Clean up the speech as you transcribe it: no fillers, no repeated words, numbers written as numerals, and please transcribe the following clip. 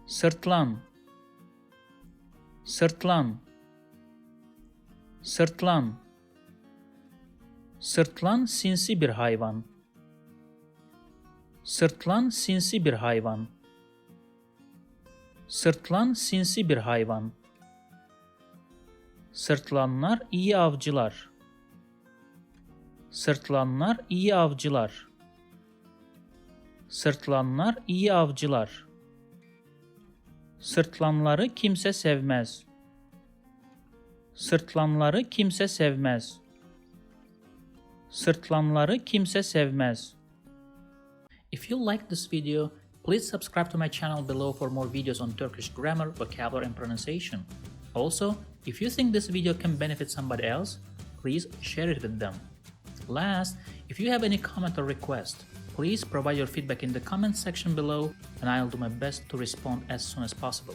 Sırtlan. Sırtlan. Sırtlan. Sırtlan sinsi bir hayvan. Sırtlan sinsi bir hayvan. Sırtlan sinsi bir hayvan. Sırtlanlar iyi avcılar. Sırtlanlar iyi avcılar. Sırtlanlar iyi avcılar. Sırtlanları kimse sevmez. Sırtlanları kimse sevmez. Sırtlanları kimse sevmez. If you like this video, please subscribe to my channel below for more videos on Turkish grammar, vocabulary and pronunciation. Also, if you think this video can benefit somebody else, please share it with them. Last, if you have any comment or request, please provide your feedback in the comment section below and I'll do my best to respond as soon as possible.